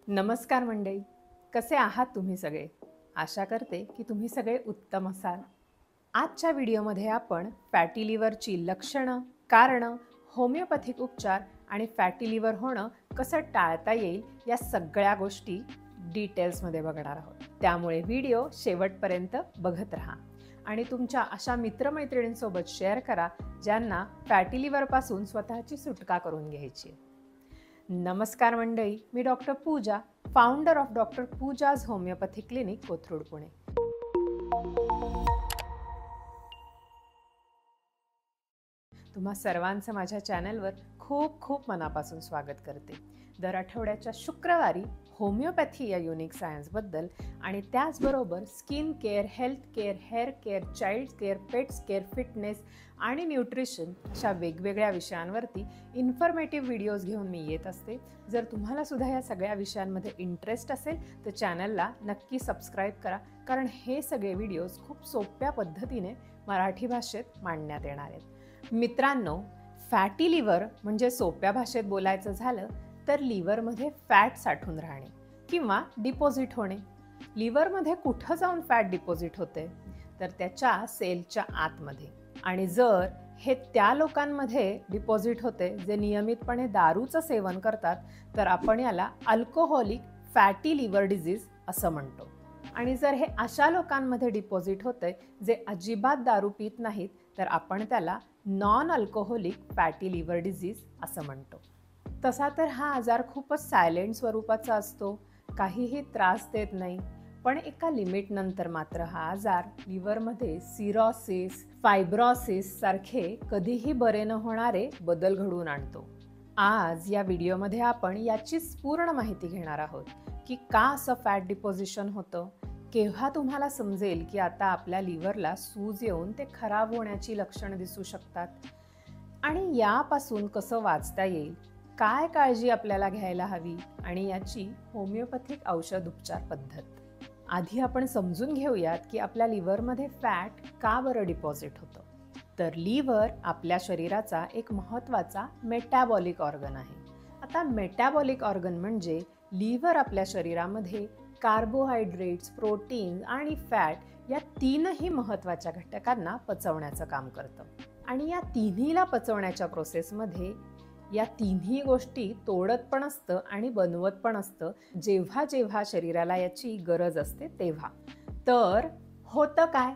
नमस्कार मंडळी, कसे आहात तुम्ही सगळे? आशा करते की तुम्ही सगळे उत्तम असाल. आजच्या व्हिडिओमध्ये आपण फॅटी लिव्हरची लक्षणं, कारणं, होमिओपॅथिक उपचार आणि फॅटी लिव्हर होणं कसं टाळता येईल या सगळ्या गोष्टी डिटेल्समध्ये बघणार आहोत. त्यामुळे व्हिडिओ शेवटपर्यंत बघत राहा आणि तुमच्या अशा मित्रमैत्रिणींसोबत शेअर करा ज्यांना फॅटी लिव्हरपासून स्वतःची सुटका करून घ्यायची आहे. नमस्कार मंडळी, मी doctor Pooja, founder of doctor Pooja's homeopathy clinic, Kothrud, Pune. तुम्हा सर्वांचं माझ्या चॅनलवर खूप खूप मनापासून स्वागत करते. दर आठवड्याच्या शुक्रवारी होमिओपॅथी या युनिक सायन्सबद्दल आणि त्याचबरोबर skin care, health care, hair care, child care, pets care, fitness आणि न्यूट्रिशन अशा वेगवेगळ्या विषयांवरती इन्फॉर्मेटिव्ह व्हिडिओज घेऊन मी येत असते. जर तुम्हाला सुद्धा या सगळ्या विषयांमध्ये इंटरेस्ट असेल तर चॅनलला नक्की सबस्क्राईब करा, कारण हे सगळे व्हिडिओज खूप सोप्या पद्धतीने मराठी भाषेत मांडण्यात येणार आहेत. मित्रांनो, फॅटी लिव्हर म्हणजे सोप्या भाषेत बोलायचं झालं तर लिव्हरमध्ये फॅट साठून राहणे किंवा डिपॉझिट होणे. लिव्हरमध्ये कुठं जाऊन फॅट डिपॉझिट होते तर त्याच्या सेलच्या आतमध्ये. आणि जर हे त्या लोकांमध्ये डिपॉझिट होते जे नियमितपणे दारूचं सेवन करतात तर आपण याला अल्कोहोलिक फॅटी लिव्हर डिझीज असं म्हणतो. आणि जर हे अशा लोकांमध्ये डिपॉझिट होते जे अजिबात दारू पित नाहीत तर आपण त्याला non alcoholic fatty liver disease असं म्हणतो. तसा तर हा आजार खूपच सायलेंट स्वरूपाचा असतो, काहीही त्रास देत नाही, पण एका लिमिटनंतर मात्र हा आजार लिव्हरमध्ये सिरोसिस, फायब्रोसिस सारखे कधीही बरे न होणारे बदल घडवून आणतो. आज या व्हिडिओमध्ये आपण याचीच पूर्ण माहिती घेणार आहोत की का असं फॅट डिपॉझिशन होतं, केव्हा तुम्हाला समजेल की आता आपल्या लिव्हरला सूज येऊन ते खराब होण्याची लक्षणं दिसू शकतात आणि यापासून कसं वाचता येईल, काय काळजी आपल्याला घ्यायला हवी आणि याची होमिओपॅथिक औषध उपचार पद्धत. आधी आपण समजून घेऊयात की आपल्या लिव्हरमध्ये फॅट का बरं डिपॉझिट होतं. तर लिव्हर आपल्या शरीराचा एक महत्त्वाचा मेटाबॉलिक ऑर्गन आहे. आता मेटाबॉलिक ऑर्गन म्हणजे लिव्हर आपल्या शरीरामध्ये कार्बोहायड्रेट्स, प्रोटीन आणि फॅट या तीनही महत्त्वाच्या घटकांना पचवण्याचं काम करतं. आणि या तिन्हीला पचवण्याच्या प्रोसेसमध्ये या तिन्ही गोष्टी तोडत पण असतं आणि बनवत पण असतं जेव्हा जेव्हा शरीराला याची गरज असते तेव्हा. तर होतं काय,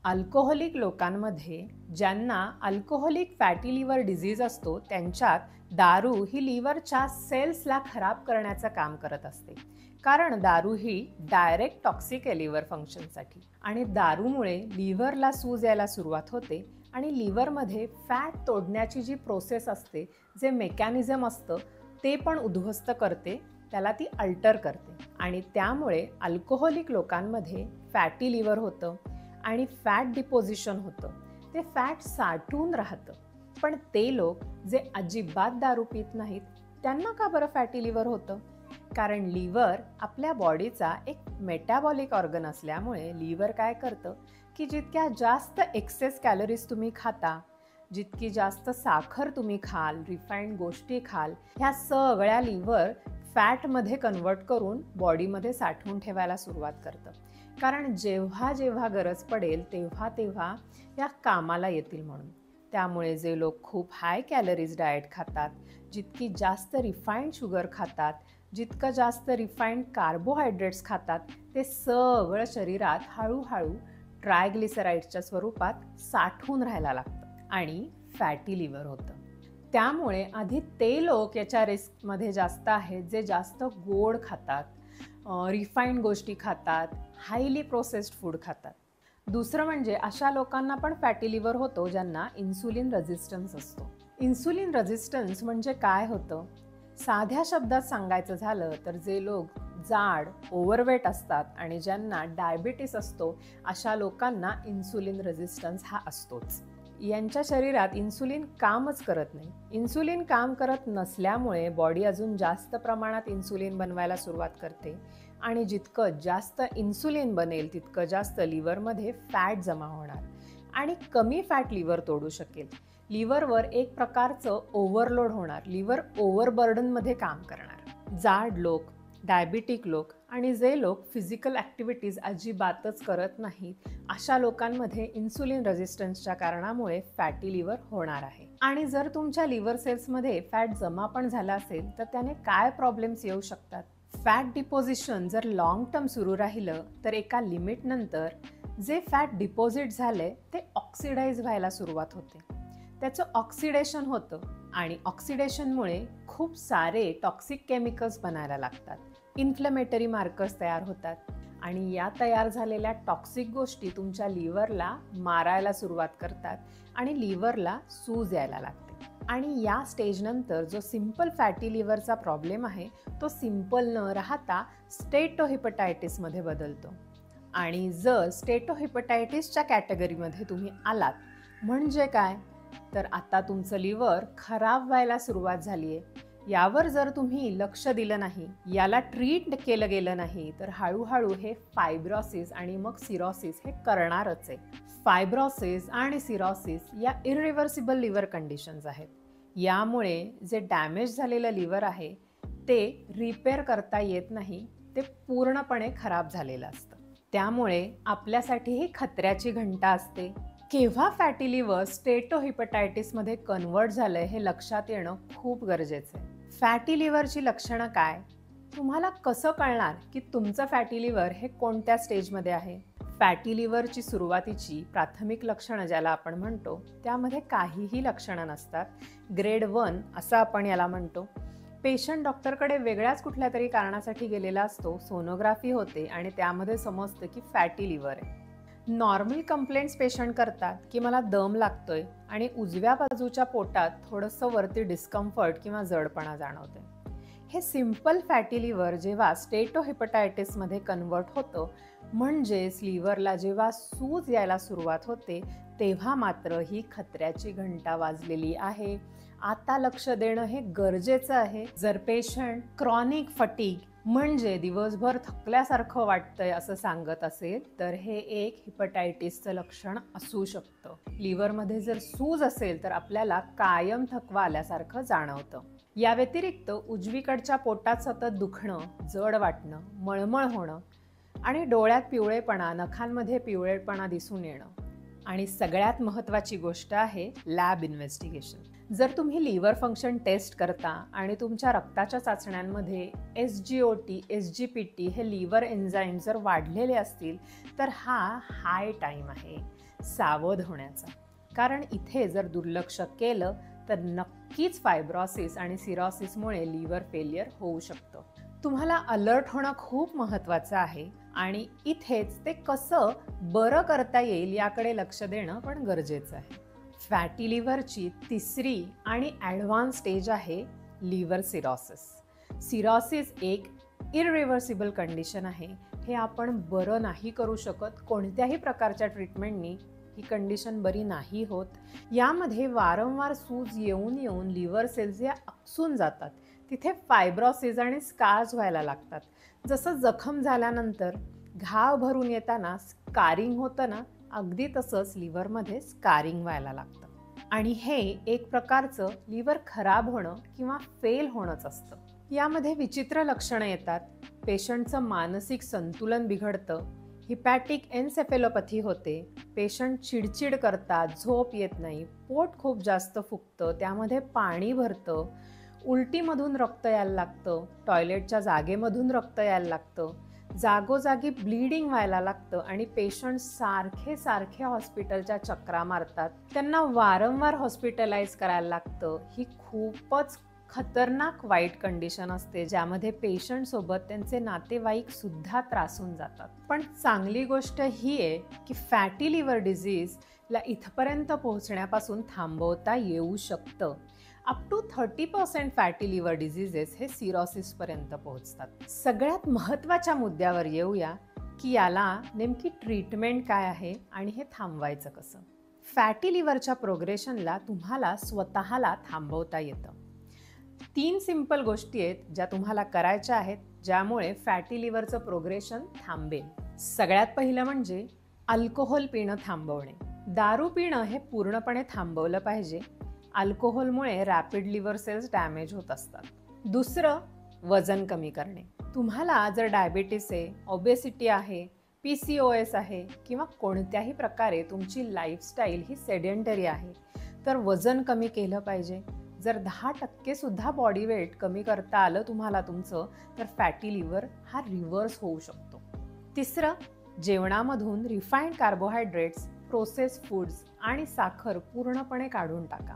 अल्कोहोलिक लोकांमध्ये ज्यांना अल्कोहोलिक फॅटी लिव्हर डिझीज असतो त्यांच्यात दारू ही लिव्हरच्या सेल्सला खराब करण्याचं काम करत असते, कारण दारू ही डायरेक्ट टॉक्सिक आहे लिव्हर फंक्शनसाठी. आणि दारूमुळे लिव्हरला सूज यायला सुरुवात होते आणि लिव्हरमध्ये फॅट तोडण्याची जी प्रोसेस असते, जे मेकॅनिझम असतं ते पण उद्ध्वस्त करते, त्याला ती अल्टर करते. आणि त्यामुळे अल्कोहोलिक लोकांमध्ये फॅटी लिव्हर होतं आणि फॅट डिपॉझिशन होतं. ते फॅट साठून राहतं. पण ते लोक जे अजिबात दारू पित नाहीत त्यांना का बरं फॅटी लिव्हर होतं? कारण लिव्हर आपल्या बॉडीचा एक मेटाबॉलिक ऑर्गन असल्यामुळे लिव्हर काय करतं की जितक्या जास्त एक्सेस कॅलरीज तुम्ही खाता, जितकी जास्त साखर तुम्ही खाल, रिफाईंड गोष्टी खाल, ह्या सगळ्या लिव्हर फॅटमध्ये कन्वर्ट करून बॉडीमध्ये साठवून ठेवायला सुरुवात करतं. कारण जेव्हा जेव्हा गरज पडेल तेव्हा तेव्हा या कामाला येतील म्हणून. त्यामुळे जे लोक खूप हाय कॅलरीज डाएट खातात, जितकी जास्त रिफाईंड शुगर खातात, जितकं जास्त रिफाईंड कार्बोहायड्रेट्स खातात, ते सगळं शरीरात हळूहळू ट्रायग्लिसराईड्सच्या स्वरूपात साठवून राहायला लागतं आणि फॅटी लिव्हर होतं. त्यामुळे आधी ते लोक याच्या रिस्कमध्ये जास्त आहेत जे जास्त गोड खातात, रिफाईंड गोष्टी खातात, हायली प्रोसेस्ड फूड खातात. दुसरं म्हणजे अशा लोकांना पण फॅटी लिव्हर होतो ज्यांना इन्सुलिन रेझिस्टन्स असतो. इन्सुलिन रेझिस्टन्स म्हणजे काय होतं, साध्या शब्दात सांगायचं झालं तर जे लोक जाड, ओव्हरवेट असतात आणि ज्यांना डायबिटीस असतो अशा लोकांना इन्सुलिन रेझिस्टन्स हा असतोच. यांच्या शरीरात इन्सुलिन कामच करत नाही. इन्सुलिन काम करत नसल्यामुळे बॉडी अजून जास्त प्रमाणात इन्सुलिन बनवायला सुरुवात करते आणि जितकं जास्त इन्सुलिन बनेल तितकं जास्त लिव्हरमध्ये फॅट जमा होणार आणि कमी फॅट लिव्हर तोडू शकेल. लिव्हरवर एक प्रकारचं ओव्हरलोड होणार, लिव्हर ओव्हरबर्डनमध्ये काम करणार. जाड लोक, डायबिटिक लोक आणि जे लोक फिजिकल ॲक्टिव्हिटीज अजिबातच करत नाहीत, अशा लोकांमध्ये इन्सुलिन रेझिस्टन्सच्या कारणामुळे फॅटी लिव्हर होणार आहे. आणि जर तुमच्या लिव्हर सेल्समध्ये फॅट जमा पण झाला असेल तर त्याने काय प्रॉब्लेम्स येऊ शकतात? फॅट डिपॉझिशन जर लॉंग टर्म सुरू राहिलं तर एका लिमिटनंतर जे फॅट डिपॉझिट झाले ते ऑक्सिडाइज व्हायला सुरुवात होते. त्याचं ऑक्सिडेशन होतं आणि ऑक्सिडेशनमुळे खूप सारे टॉक्सिक केमिकल्स बनायला लागतात. इन्फ्लेमेटरी मार्कर्स तयार होतात आणि या तयार झालेल्या टॉक्सिक गोष्टी तुमच्या लिव्हरला मारायला सुरुवात करतात आणि लिव्हरला सूज यायला लागते. आणि या स्टेजनंतर जो सिंपल फॅटी लिव्हरचा प्रॉब्लेम आहे तो सिंपल न राहता स्टेटोहिपटायटिसमध्ये बदलतो. आणि जर स्टेटोहिपटायटिसच्या कॅटेगरीमध्ये तुम्ही आलात म्हणजे काय, तर आता तुमचं लिव्हर खराब व्हायला सुरुवात झाली आहे. यावर जर तुम्ही लक्ष दिलं नाही, याला ट्रीट केलं गेलं नाही, तर हळूहळू हे फायब्रोसिस आणि मग सिरोसिस हे करणारच आहे. फायब्रोसिस आणि सिरोसिस या इरिव्हर्सिबल लिव्हर कंडिशन्स आहेत. यामुळे जे डॅमेज झालेलं लिव्हर आहे ते रिपेअर करता येत नाही, ते पूर्णपणे खराब झालेलं असतं. त्यामुळे आपल्यासाठी ही खतऱ्याची घंटा असते. केव्हा फॅटी लिव्हर स्टेटोहिपटायटिसमध्ये कन्वर्ट झालंय हे लक्षात येणं खूप गरजेचं आहे. फॅटी लिव्हरची लक्षणं काय? तुम्हाला कसं कळणार की तुमचं फॅटी लिव्हर हे कोणत्या स्टेजमध्ये आहे? फॅटी लिव्हरची सुरुवातीची प्राथमिक लक्षणं ज्याला आपण म्हणतो त्यामध्ये काहीही लक्षणं नसतात. ग्रेड 1 असं आपण याला म्हणतो. पेशंट डॉक्टरकडे वेगळ्याच कुठल्या तरी कारणासाठी गेलेला असतो, सोनोग्राफी होते आणि त्यामध्ये समजतं की फॅटी लिव्हर आहे. नॉर्मल कंप्लेंट्स पेशंट करतात की मला दम लागतोय आणि उजव्या बाजूच्या पोटात थोडंसं वरती डिस्कम्फर्ट किंवा जडपणा जाणवते. हे सिंपल फॅटी लिव्हर जेव्हा स्टेटोहिपटायटिसमध्ये कन्वर्ट होतं, म्हणजेच लिव्हरला जेव्हा सूज यायला सुरुवात होते, तेव्हा मात्र ही खतऱ्याची घंटा वाजलेली आहे. आता लक्ष देणं हे गरजेचं आहे. जर पेशंट क्रॉनिक फटीग म्हणजे दिवसभर थकल्यासारखं वाटतंय असं सांगत असेल तर हे एक हिपॅटायटिसचं लक्षण असू शकतं. लिव्हरमध्ये जर सूज असेल तर आपल्याला कायम थकवा आल्यासारखं जाणवतं. या व्यतिरिक्त उजवीकडच्या पोटात सतत दुखणं, जड वाटणं, मळमळ होणं आणि डोळ्यात पिवळेपणा, नखांमध्ये पिवळेपणा दिसून येणं. आणि सगळ्यात महत्त्वाची गोष्ट आहे लॅब इन्व्हेस्टिगेशन. जर तुम्ही लिव्हर फंक्शन टेस्ट करता आणि तुमच्या रक्ताच्या चाचण्यांमध्ये SGOT, SGPT हे लिव्हर एन्झाईम जर वाढलेले असतील तर हा हाय टाईम आहे सावध होण्याचा. कारण इथे जर दुर्लक्ष केलं तर नक्कीच फायब्रोसिस आणि सिरोसिसमुळे लिव्हर फेलियर होऊ शकतं. तुम्हाला अलर्ट होणं खूप महत्त्वाचं आहे आणि इथेच ते कसं बरं करता येईल याकडे लक्ष देणं पण गरजेचं आहे. फॅटी लिव्हरची तिसरी आणि ॲडव्हान्स स्टेज आहे लिव्हर सिरोसिस. सिरोसिस एक इरिव्हर्सिबल कंडिशन आहे. हे आपण बरं नाही करू शकत. कोणत्याही प्रकारच्या ट्रीटमेंटनी ही कंडिशन बरी नाही होत. यामध्ये वारंवार सूज येऊन येऊन लिव्हर सेल्स या अकसून जातात. तिथे फायब्रोसिस आणि स्कार्स व्हायला लागतात. जसं जखम झाल्यानंतर घाव भरून येताना स्कारिंग होतं ना, अगदी तसंच लिव्हरमध्ये स्कारिंग व्हायला लागतं. आणि हे एक प्रकारचं लिव्हर खराब होणं किंवा फेल होणंच असतं. यामध्ये विचित्र लक्षणं येतात. पेशंटचं मानसिक संतुलन बिघडतं, हिपॅटिक एन्सेफेलोपॅथी होते, पेशंट चिडचिड करतात, झोप येत नाही, पोट खूप जास्त फुगतं, त्यामध्ये पाणी भरतं, उलटीमधून रक्त यायला लागतं, टॉयलेटच्या जागेमधून रक्त यायला लागतं, जागोजागी ब्लीडिंग व्हायला लागतं आणि पेशंट सारखे हॉस्पिटलच्या चक्रा मारतात. त्यांना वारंवार हॉस्पिटलाइज करायला लागतं. ही खूपच खतरनाक वाईट कंडिशन असते ज्यामध्ये पेशंटसोबत त्यांचे नातेवाईक सुद्धा त्रासून जातात. पण चांगली गोष्ट ही आहे की फॅटी लिव्हर डिझीजला इथपर्यंत पोहोचण्यापासून थांबवता येऊ शकतं. Up to 30% fatty liver diseases हे सिरोसिसपर्यंत पोहोचतात. सगळ्यात महत्त्वाच्या मुद्द्यावर येऊया की याला नेमकी ट्रीटमेंट काय आहे आणि हे थांबवायचं कसं. फॅटी लिव्हरच्या प्रोग्रेशनला तुम्हाला स्वतःला थांबवता येतं. 3 सिंपल गोष्टी आहेत ज्या तुम्हाला करायच्या आहेत ज्यामुळे फॅटी लिव्हरचं प्रोग्रेशन थांबेल. सगळ्यात पहिलं म्हणजे अल्कोहोल पिणं थांबवणे. दारू पिणं हे पूर्णपणे थांबवलं पाहिजे. अल्कोहोलमुळे रॅपिड लिव्हर सेल्स डॅमेज होत असतात. दुसरं वजन कमी करणे. तुम्हाला जर डायबिटीस आहे, ओबेसिटी आहे, PCOS आहे किंवा कोणत्याही प्रकारे तुमची लाईफस्टाईल ही सेडेंटरी आहे, तर वजन कमी केलं पाहिजे. जर 10% सुद्धा बॉडी वेट कमी करता आलं तुम्हाला तुमचं, तर फॅटी लिव्हर हा रिव्हर्स होऊ शकतो. तिसरं, जेवणामधून रिफाईंड कार्बोहायड्रेट्स, प्रोसेस्ड फूड्स आणि साखर पूर्णपणे काढून टाका.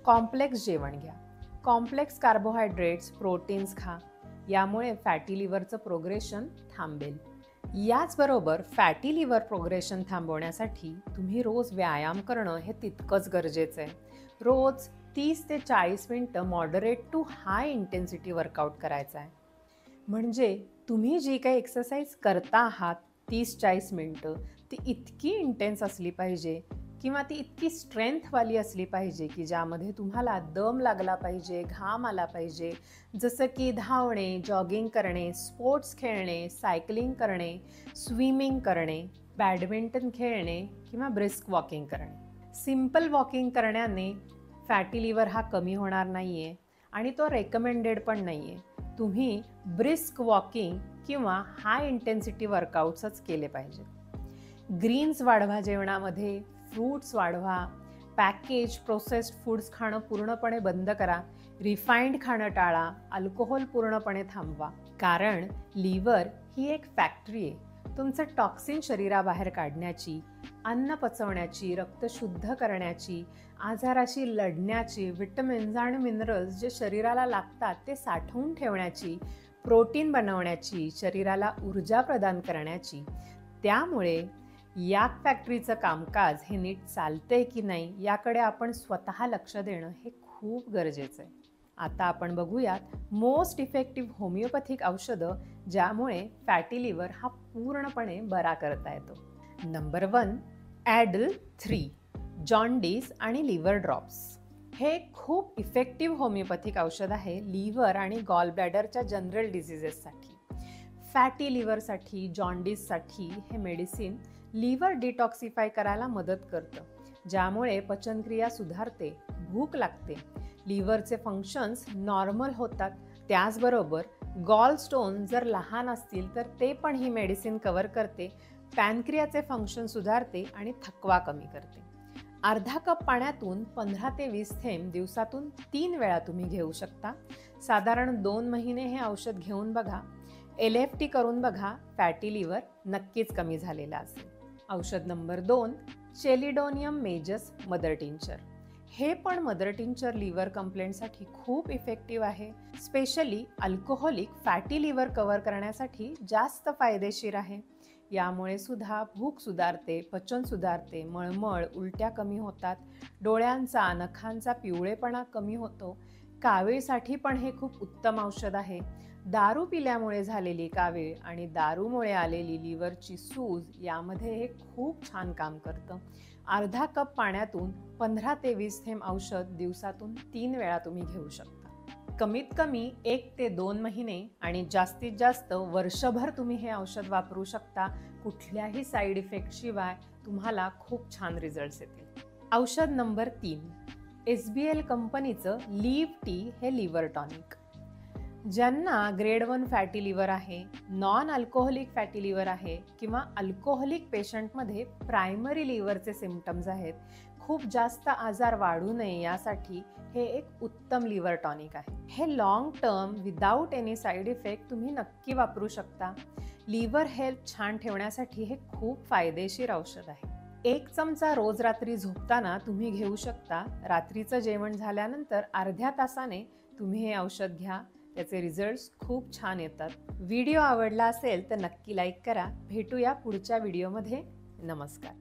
कॉम्प्लेक्स जेवण घ्या. कॉम्प्लेक्स कार्बोहायड्रेट्स, प्रोटीन्स खा. यामुळे फॅटी लिव्हरचं प्रोग्रेशन थांबेल. याचबरोबर फॅटी लिव्हर प्रोग्रेशन थांबवण्यासाठी तुम्ही रोज व्यायाम करणं हे तितकंच गरजेचं आहे. रोज 30 ते 40 मिनटं moderate to high intensity workout करायचं आहे. म्हणजे तुम्ही जी काही एक्सरसाइज करता आहात 30-40 मिनटं, ती इतकी इंटेन्स असली पाहिजे किंवा ती इतकी स्ट्रेंथवाली असली पाहिजे की ज्यामध्ये तुम्हाला दम लागला पाहिजे, घाम आला पाहिजे. जसं की धावणे, जॉगिंग करणे, स्पोर्ट्स खेळणे, सायकलिंग करणे, स्विमिंग करणे, बॅडमिंटन खेळणे किंवा ब्रिस्क वॉकिंग करणे. सिम्पल वॉकिंग करण्याने फॅटी लिव्हर हा कमी होणार नाही आहे आणि तो रेकमेंडेड पण नाही आहे. तुम्ही ब्रिस्क वॉकिंग किंवा हाय इंटेन्सिटी वर्कआउट्सच केले पाहिजे. ग्रीन्स वाढवा जेवणामध्ये, फ्रूट्स वाढवा. पॅकेज प्रोसेस्ड फूड्स खाणं पूर्णपणे बंद करा. रिफाईंड खाणं टाळा. अल्कोहोल पूर्णपणे थांबवा. कारण लिव्हर ही एक फॅक्टरी आहे. तुमचं टॉक्सिन शरीराबाहेर काढण्याची, अन्न पचवण्याची, रक्त शुद्ध करण्याची, आजाराशी लढण्याची, विटॅमिन्स आणि मिनरल्स जे शरीराला लागतात ते साठवून ठेवण्याची, प्रोटीन बनवण्याची, शरीराला ऊर्जा प्रदान करण्याची. त्यामुळे या फॅक्टरीचं कामकाज हे नीट चालतंय की नाही याकडे आपण स्वतः लक्ष देणं हे खूप गरजेचं आहे. आता आपण बघूयात मोस्ट इफेक्टिव्ह होमिओपॅथिक औषधं ज्यामुळे फॅटी लिव्हर हा पूर्णपणे बरा करता येतो. नंबर 1, ॲडल 3, जॉन्डिस आणि लिव्हर ड्रॉप्स. हे खूप इफेक्टिव्ह होमिओपॅथिक औषध आहे लिव्हर आणि गॉल ब्लॅडरच्या जनरल डिझिजेससाठी. फॅटी लिव्हरसाठी, जॉन्डिससाठी हे मेडिसिन लिव्हर डिटॉक्सिफाय करायला मदत करतं, ज्यामुळे पचनक्रिया सुधारते, भूक लागते, लिव्हरचे फंक्शन्स नॉर्मल होतात. त्याचबरोबर गॉल स्टोन जर लहान असतील तर ते पण ही मेडिसिन कव्हर करते. पॅनक्रियाचे फंक्शन सुधारते आणि थकवा कमी करते. अर्धा कप पाण्यातून 15 ते 20 थेंब दिवसातून 3 वेळा तुम्ही घेऊ शकता. साधारण 2 महिने हे औषध घेऊन बघा. LFT करून बघा. फॅटी लिव्हर नक्कीच कमी झालेला असेल. औषध number 2, chelidonium majus mother tincture. हे पण मदर टिंचर लिव्हर कंप्लेंटसाठी खूप इफेक्टिव्ह आहे. Specially alcoholic fatty liver cover करण्यासाठी जास्त फायदेशीर आहे. यामुळे सुद्धा भूक सुधारते, पचन सुधारते, मळमळ, उलट्या कमी होतात, डोळ्यांचा, नखांचा पिवळेपणा कमी होतो. कावीळसाठी पण हे खूप उत्तम औषध आहे. दारू पिल्यामुळे झालेली कावीळ आणि दारूमुळे आलेली लिव्हरची सूज यामध्ये हे खूप छान काम करतं. अर्धा कप पाण्यातून 15 ते 20 थेंब औषध दिवसातून 3 वेळा तुम्ही घेऊ शकता. कमीत कमी 1 ते 2 महिने आणि जास्तीत जास्त वर्षभर तुम्ही हे औषध वापरू शकता. कुठल्याही साईड इफेक्ट शिवाय तुम्हाला खूप छान रिझल्ट्स येतील. औषध नंबर 3, SBL कंपनीचं लिव्ह टी हे लिव्हर टॉनिक. ज्यांना ग्रेड 1 फॅटी लिव्हर आहे, नॉन अल्कोहोलिक फॅटी लिव्हर आहे किंवा अल्कोहोलिक पेशंटमध्ये प्रायमरी लिव्हरचे सिम्पटम्स आहेत, खूप जास्त आजार वाढू नये यासाठी हे एक उत्तम लिव्हर टॉनिक आहे. हे long term without any side effect तुम्ही नक्की वापरू शकता. लिव्हर हेल्थ छान ठेवण्यासाठी हे खूप फायदेशीर औषध आहे. 1 चमचा रोज रात्री झोपताना तुम्ही घेऊ शकता. रात्रीचं जेवण झाल्यानंतर अर्ध्या तासाने तुम्ही हे औषध घ्या. त्याचे रिझल्ट्स खूप छान येतात. व्हिडिओ आवडला असेल तर नक्की लाईक करा. भेटूया पुढच्या व्हिडिओमध्ये. नमस्कार.